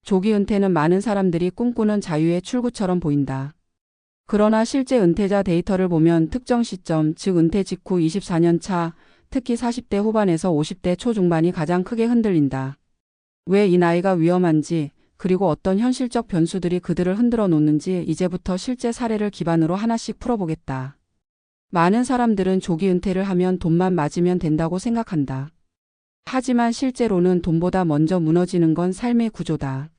조기 은퇴는 많은 사람들이 꿈꾸는 자유의 출구처럼 보인다. 그러나 실제 은퇴자 데이터를 보면 특정 시점, 즉 은퇴 직후 24년 차, 특히 40대 후반에서 50대 초중반이 가장 크게 흔들린다. 왜 이 나이가 위험한지, 그리고 어떤 현실적 변수들이 그들을 흔들어 놓는지 이제부터 실제 사례를 기반으로 하나씩 풀어보겠다. 많은 사람들은 조기 은퇴를 하면 돈만 맞으면 된다고 생각한다. 하지만 실제로는 돈보다 먼저 무너지는 건 삶의 구조다.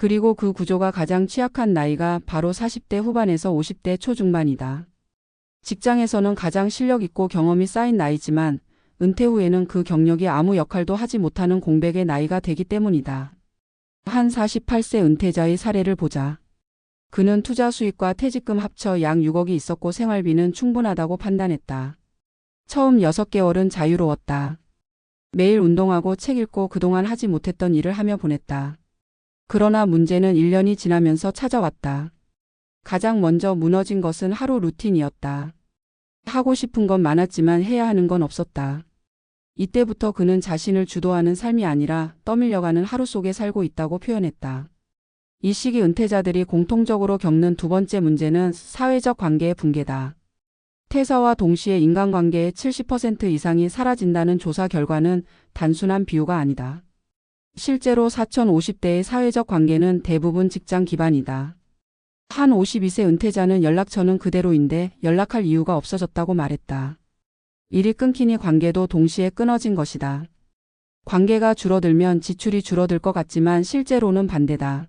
그리고 그 구조가 가장 취약한 나이가 바로 40대 후반에서 50대 초중반이다. 직장에서는 가장 실력 있고 경험이 쌓인 나이지만 은퇴 후에는 그 경력이 아무 역할도 하지 못하는 공백의 나이가 되기 때문이다. 한 48세 은퇴자의 사례를 보자. 그는 투자 수익과 퇴직금 합쳐 약 6억이 있었고 생활비는 충분하다고 판단했다. 처음 6개월은 자유로웠다. 매일 운동하고 책 읽고 그동안 하지 못했던 일을 하며 보냈다. 그러나 문제는 1년이 지나면서 찾아왔다. 가장 먼저 무너진 것은 하루 루틴이었다. 하고 싶은 건 많았지만 해야 하는 건 없었다. 이때부터 그는 자신을 주도하는 삶이 아니라 떠밀려가는 하루 속에 살고 있다고 표현했다. 이 시기 은퇴자들이 공통적으로 겪는 두 번째 문제는 사회적 관계의 붕괴다. 퇴사와 동시에 인간관계의 70% 이상이 사라진다는 조사 결과는 단순한 비유가 아니다. 실제로 4050대의 사회적 관계는 대부분 직장 기반이다. 한 52세 은퇴자는 연락처는 그대로인데 연락할 이유가 없어졌다고 말했다. 일이 끊기니 관계도 동시에 끊어진 것이다. 관계가 줄어들면 지출이 줄어들 것 같지만 실제로는 반대다.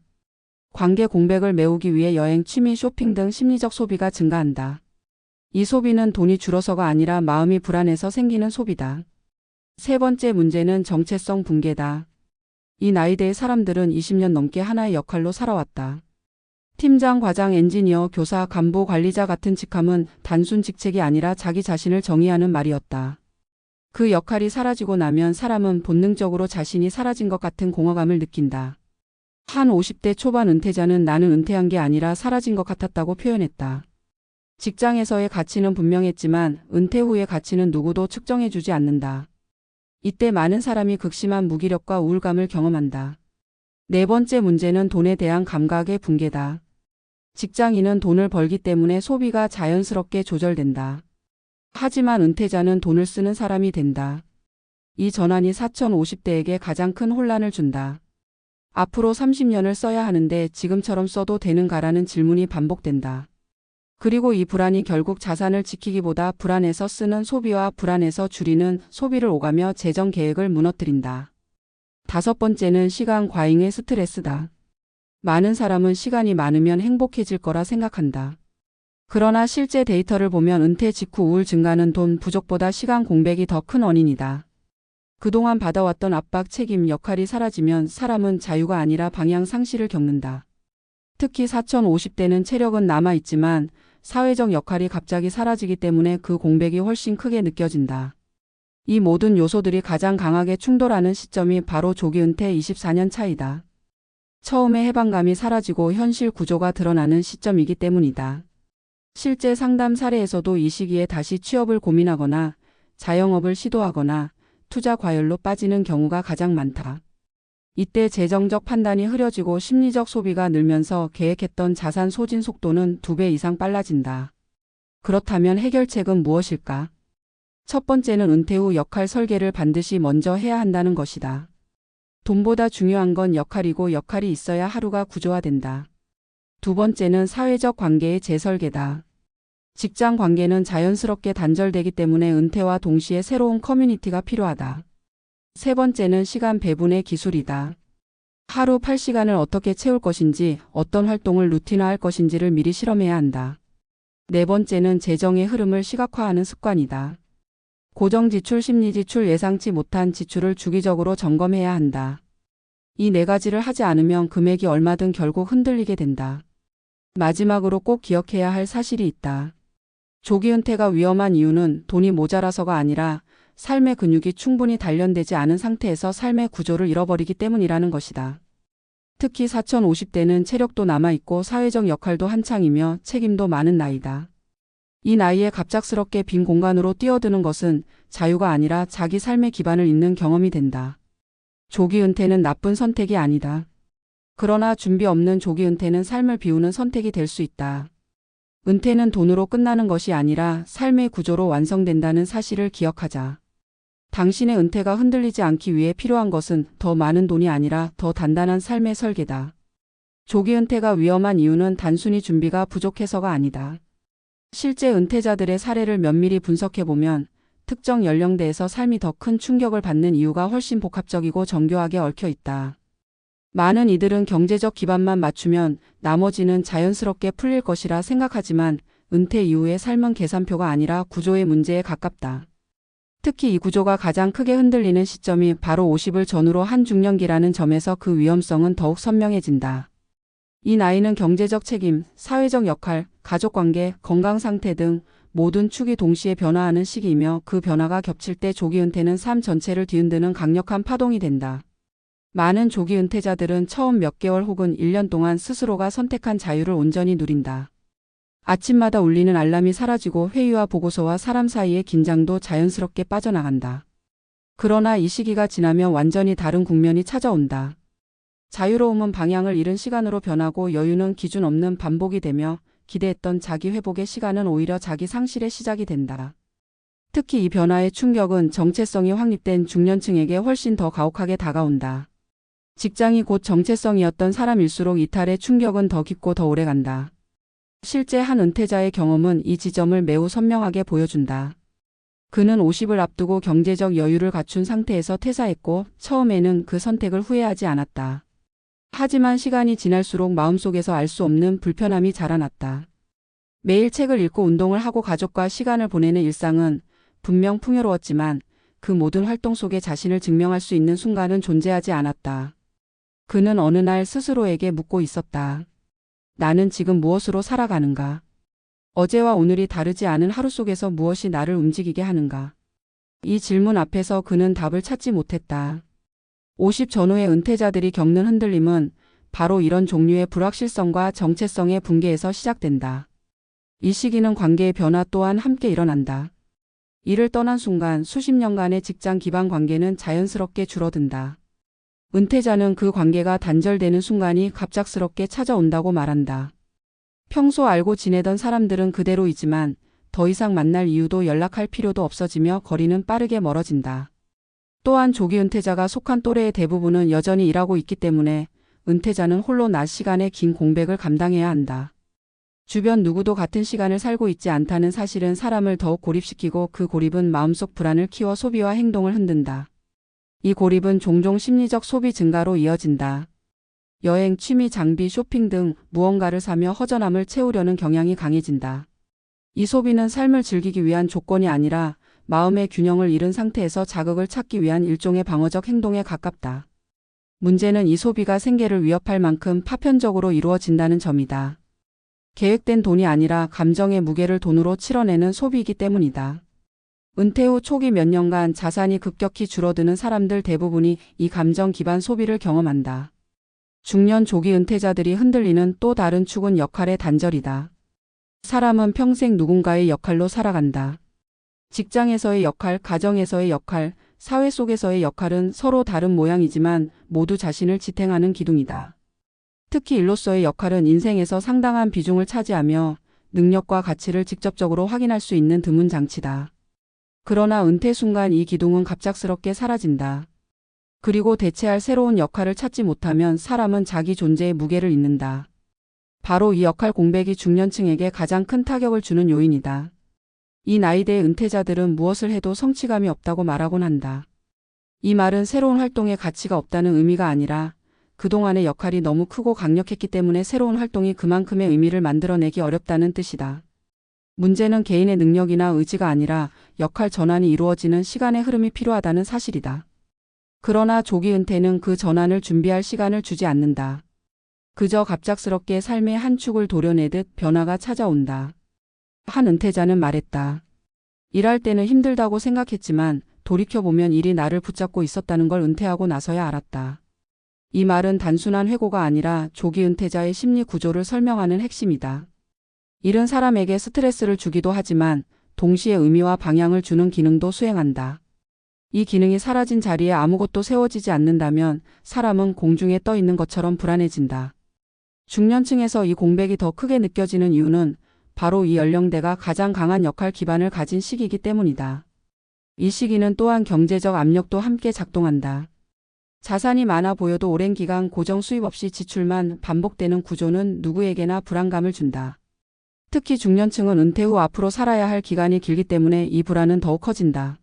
관계 공백을 메우기 위해 여행, 취미, 쇼핑 등 심리적 소비가 증가한다. 이 소비는 돈이 줄어서가 아니라 마음이 불안해서 생기는 소비다. 세 번째 문제는 정체성 붕괴다. 이 나이대의 사람들은 20년 넘게 하나의 역할로 살아왔다. 팀장, 과장, 엔지니어, 교사, 간부, 관리자 같은 직함은 단순 직책이 아니라 자기 자신을 정의하는 말이었다. 그 역할이 사라지고 나면 사람은 본능적으로 자신이 사라진 것 같은 공허감을 느낀다. 한 50대 초반 은퇴자는 나는 은퇴한 게 아니라 사라진 것 같았다고 표현했다. 직장에서의 가치는 분명했지만 은퇴 후의 가치는 누구도 측정해주지 않는다. 이때 많은 사람이 극심한 무기력과 우울감을 경험한다. 네 번째 문제는 돈에 대한 감각의 붕괴다. 직장인은 돈을 벌기 때문에 소비가 자연스럽게 조절된다. 하지만 은퇴자는 돈을 쓰는 사람이 된다. 이 전환이 4050대에게 가장 큰 혼란을 준다. 앞으로 30년을 써야 하는데 지금처럼 써도 되는가라는 질문이 반복된다. 그리고 이 불안이 결국 자산을 지키기보다 불안해서 쓰는 소비와 불안해서 줄이는 소비를 오가며 재정 계획을 무너뜨린다. 다섯 번째는 시간 과잉의 스트레스다. 많은 사람은 시간이 많으면 행복해질 거라 생각한다. 그러나 실제 데이터를 보면 은퇴 직후 우울 증가는 돈 부족보다 시간 공백이 더 큰 원인이다. 그동안 받아왔던 압박, 책임, 역할이 사라지면 사람은 자유가 아니라 방향 상실을 겪는다. 특히 4050대는 체력은 남아있지만 사회적 역할이 갑자기 사라지기 때문에 그 공백이 훨씬 크게 느껴진다. 이 모든 요소들이 가장 강하게 충돌하는 시점이 바로 조기 은퇴 24년 차이다. 처음에 해방감이 사라지고 현실 구조가 드러나는 시점이기 때문이다. 실제 상담 사례에서도 이 시기에 다시 취업을 고민하거나 자영업을 시도하거나 투자 과열로 빠지는 경우가 가장 많다. 이때 재정적 판단이 흐려지고 심리적 소비가 늘면서 계획했던 자산 소진 속도는 2배 이상 빨라진다. 그렇다면 해결책은 무엇일까? 첫 번째는 은퇴 후 역할 설계를 반드시 먼저 해야 한다는 것이다. 돈보다 중요한 건 역할이고 역할이 있어야 하루가 구조화된다. 두 번째는 사회적 관계의 재설계다. 직장 관계는 자연스럽게 단절되기 때문에 은퇴와 동시에 새로운 커뮤니티가 필요하다. 세 번째는 시간 배분의 기술이다. 하루 8시간을 어떻게 채울 것인지, 어떤 활동을 루틴화할 것인지를 미리 실험해야 한다. 네 번째는 재정의 흐름을 시각화하는 습관이다. 고정지출, 심리지출, 예상치 못한 지출을 주기적으로 점검해야 한다. 이 네 가지를 하지 않으면 금액이 얼마든 결국 흔들리게 된다. 마지막으로 꼭 기억해야 할 사실이 있다. 조기 은퇴가 위험한 이유는 돈이 모자라서가 아니라 삶의 근육이 충분히 단련되지 않은 상태에서 삶의 구조를 잃어버리기 때문이라는 것이다. 특히 4050대는 체력도 남아있고 사회적 역할도 한창이며 책임도 많은 나이다. 이 나이에 갑작스럽게 빈 공간으로 뛰어드는 것은 자유가 아니라 자기 삶의 기반을 잇는 경험이 된다. 조기 은퇴는 나쁜 선택이 아니다. 그러나 준비 없는 조기 은퇴는 삶을 비우는 선택이 될 수 있다. 은퇴는 돈으로 끝나는 것이 아니라 삶의 구조로 완성된다는 사실을 기억하자. 당신의 은퇴가 흔들리지 않기 위해 필요한 것은 더 많은 돈이 아니라 더 단단한 삶의 설계다. 조기 은퇴가 위험한 이유는 단순히 준비가 부족해서가 아니다. 실제 은퇴자들의 사례를 면밀히 분석해보면 특정 연령대에서 삶이 더 큰 충격을 받는 이유가 훨씬 복합적이고 정교하게 얽혀 있다. 많은 이들은 경제적 기반만 맞추면 나머지는 자연스럽게 풀릴 것이라 생각하지만 은퇴 이후의 삶은 계산표가 아니라 구조의 문제에 가깝다. 특히 이 구조가 가장 크게 흔들리는 시점이 바로 50을 전후로 한 중년기라는 점에서 그 위험성은 더욱 선명해진다. 이 나이는 경제적 책임, 사회적 역할, 가족관계, 건강상태 등 모든 축이 동시에 변화하는 시기이며 그 변화가 겹칠 때 조기 은퇴는 삶 전체를 뒤흔드는 강력한 파동이 된다. 많은 조기 은퇴자들은 처음 몇 개월 혹은 1년 동안 스스로가 선택한 자유를 온전히 누린다. 아침마다 울리는 알람이 사라지고 회의와 보고서와 사람 사이의 긴장도 자연스럽게 빠져나간다. 그러나 이 시기가 지나면 완전히 다른 국면이 찾아온다. 자유로움은 방향을 잃은 시간으로 변하고 여유는 기준 없는 반복이 되며 기대했던 자기 회복의 시간은 오히려 자기 상실의 시작이 된다. 특히 이 변화의 충격은 정체성이 확립된 중년층에게 훨씬 더 가혹하게 다가온다. 직장이 곧 정체성이었던 사람일수록 이탈의 충격은 더 깊고 더 오래간다. 실제 한 은퇴자의 경험은 이 지점을 매우 선명하게 보여준다. 그는 50을 앞두고 경제적 여유를 갖춘 상태에서 퇴사했고 처음에는 그 선택을 후회하지 않았다. 하지만 시간이 지날수록 마음속에서 알 수 없는 불편함이 자라났다. 매일 책을 읽고 운동을 하고 가족과 시간을 보내는 일상은 분명 풍요로웠지만 그 모든 활동 속에 자신을 증명할 수 있는 순간은 존재하지 않았다. 그는 어느 날 스스로에게 묻고 있었다. 나는 지금 무엇으로 살아가는가? 어제와 오늘이 다르지 않은 하루 속에서 무엇이 나를 움직이게 하는가? 이 질문 앞에서 그는 답을 찾지 못했다. 50 전후의 은퇴자들이 겪는 흔들림은 바로 이런 종류의 불확실성과 정체성의 붕괴에서 시작된다. 이 시기는 관계의 변화 또한 함께 일어난다. 이를 떠난 순간 수십 년간의 직장 기반 관계는 자연스럽게 줄어든다. 은퇴자는 그 관계가 단절되는 순간이 갑작스럽게 찾아온다고 말한다. 평소 알고 지내던 사람들은 그대로이지만 더 이상 만날 이유도 연락할 필요도 없어지며 거리는 빠르게 멀어진다. 또한 조기 은퇴자가 속한 또래의 대부분은 여전히 일하고 있기 때문에 은퇴자는 홀로 낮 시간의 긴 공백을 감당해야 한다. 주변 누구도 같은 시간을 살고 있지 않다는 사실은 사람을 더욱 고립시키고 그 고립은 마음속 불안을 키워 소비와 행동을 흔든다. 이 고립은 종종 심리적 소비 증가로 이어진다. 여행, 취미, 장비, 쇼핑 등 무언가를 사며 허전함을 채우려는 경향이 강해진다. 이 소비는 삶을 즐기기 위한 조건이 아니라 마음의 균형을 잃은 상태에서 자극을 찾기 위한 일종의 방어적 행동에 가깝다. 문제는 이 소비가 생계를 위협할 만큼 파편적으로 이루어진다는 점이다. 계획된 돈이 아니라 감정의 무게를 돈으로 치러내는 소비이기 때문이다. 은퇴 후 초기 몇 년간 자산이 급격히 줄어드는 사람들 대부분이 이 감정 기반 소비를 경험한다. 중년 조기 은퇴자들이 흔들리는 또 다른 축은 역할의 단절이다. 사람은 평생 누군가의 역할로 살아간다. 직장에서의 역할, 가정에서의 역할, 사회 속에서의 역할은 서로 다른 모양이지만 모두 자신을 지탱하는 기둥이다. 특히 일로서의 역할은 인생에서 상당한 비중을 차지하며 능력과 가치를 직접적으로 확인할 수 있는 드문 장치다. 그러나 은퇴 순간 이 기둥은 갑작스럽게 사라진다. 그리고 대체할 새로운 역할을 찾지 못하면 사람은 자기 존재의 무게를 잃는다. 바로 이 역할 공백이 중년층에게 가장 큰 타격을 주는 요인이다. 이 나이대의 은퇴자들은 무엇을 해도 성취감이 없다고 말하곤 한다. 이 말은 새로운 활동에 가치가 없다는 의미가 아니라 그동안의 역할이 너무 크고 강력했기 때문에 새로운 활동이 그만큼의 의미를 만들어내기 어렵다는 뜻이다. 문제는 개인의 능력이나 의지가 아니라 역할 전환이 이루어지는 시간의 흐름이 필요하다는 사실이다. 그러나 조기 은퇴는 그 전환을 준비할 시간을 주지 않는다. 그저 갑작스럽게 삶의 한 축을 도려내듯 변화가 찾아온다. 한 은퇴자는 말했다. 일할 때는 힘들다고 생각했지만 돌이켜보면 일이 나를 붙잡고 있었다는 걸 은퇴하고 나서야 알았다. 이 말은 단순한 회고가 아니라 조기 은퇴자의 심리 구조를 설명하는 핵심이다. 일은 사람에게 스트레스를 주기도 하지만 동시에 의미와 방향을 주는 기능도 수행한다. 이 기능이 사라진 자리에 아무것도 세워지지 않는다면 사람은 공중에 떠 있는 것처럼 불안해진다. 중년층에서 이 공백이 더 크게 느껴지는 이유는 바로 이 연령대가 가장 강한 역할 기반을 가진 시기이기 때문이다. 이 시기는 또한 경제적 압력도 함께 작동한다. 자산이 많아 보여도 오랜 기간 고정 수입 없이 지출만 반복되는 구조는 누구에게나 불안감을 준다. 특히 중년층은 은퇴 후 앞으로 살아야 할 기간이 길기 때문에 이 불안은 더욱 커진다.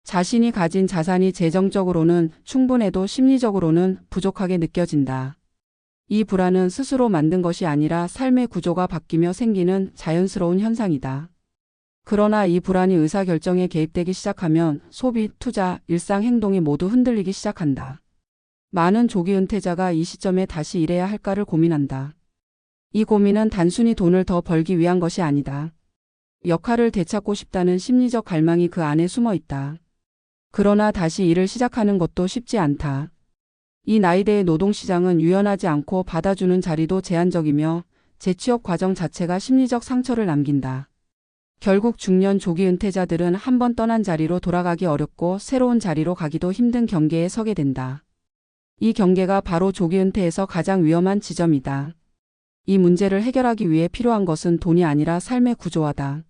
자신이 가진 자산이 재정적으로는 충분해도 심리적으로는 부족하게 느껴진다. 이 불안은 스스로 만든 것이 아니라 삶의 구조가 바뀌며 생기는 자연스러운 현상이다. 그러나 이 불안이 의사결정에 개입되기 시작하면 소비, 투자, 일상 행동이 모두 흔들리기 시작한다. 많은 조기 은퇴자가 이 시점에 다시 일해야 할까를 고민한다. 이 고민은 단순히 돈을 더 벌기 위한 것이 아니다. 역할을 되찾고 싶다는 심리적 갈망이 그 안에 숨어 있다. 그러나 다시 일을 시작하는 것도 쉽지 않다. 이 나이대의 노동시장은 유연하지 않고 받아주는 자리도 제한적이며 재취업 과정 자체가 심리적 상처를 남긴다. 결국 중년 조기 은퇴자들은 한 번 떠난 자리로 돌아가기 어렵고 새로운 자리로 가기도 힘든 경계에 서게 된다. 이 경계가 바로 조기 은퇴에서 가장 위험한 지점이다. 이 문제를 해결하기 위해 필요한 것은 돈이 아니라 삶의 구조화다.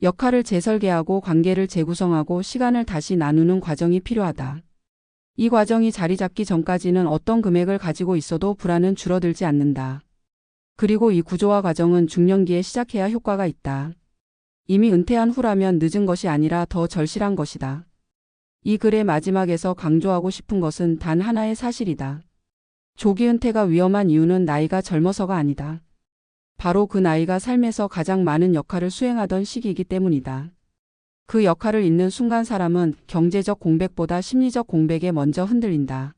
역할을 재설계하고 관계를 재구성하고 시간을 다시 나누는 과정이 필요하다. 이 과정이 자리 잡기 전까지는 어떤 금액을 가지고 있어도 불안은 줄어들지 않는다. 그리고 이 구조화 과정은 중년기에 시작해야 효과가 있다. 이미 은퇴한 후라면 늦은 것이 아니라 더 절실한 것이다. 이 글의 마지막에서 강조하고 싶은 것은 단 하나의 사실이다. 조기 은퇴가 위험한 이유는 나이가 젊어서가 아니다. 바로 그 나이가 삶에서 가장 많은 역할을 수행하던 시기이기 때문이다. 그 역할을 잇는 순간 사람은 경제적 공백보다 심리적 공백에 먼저 흔들린다.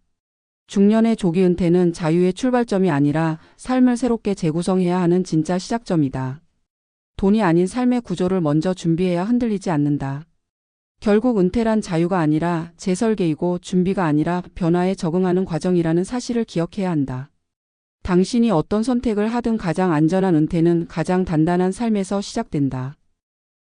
중년의 조기 은퇴는 자유의 출발점이 아니라 삶을 새롭게 재구성해야 하는 진짜 시작점이다. 돈이 아닌 삶의 구조를 먼저 준비해야 흔들리지 않는다. 결국 은퇴란 자유가 아니라 재설계이고 준비가 아니라 변화에 적응하는 과정이라는 사실을 기억해야 한다. 당신이 어떤 선택을 하든 가장 안전한 은퇴는 가장 단단한 삶에서 시작된다.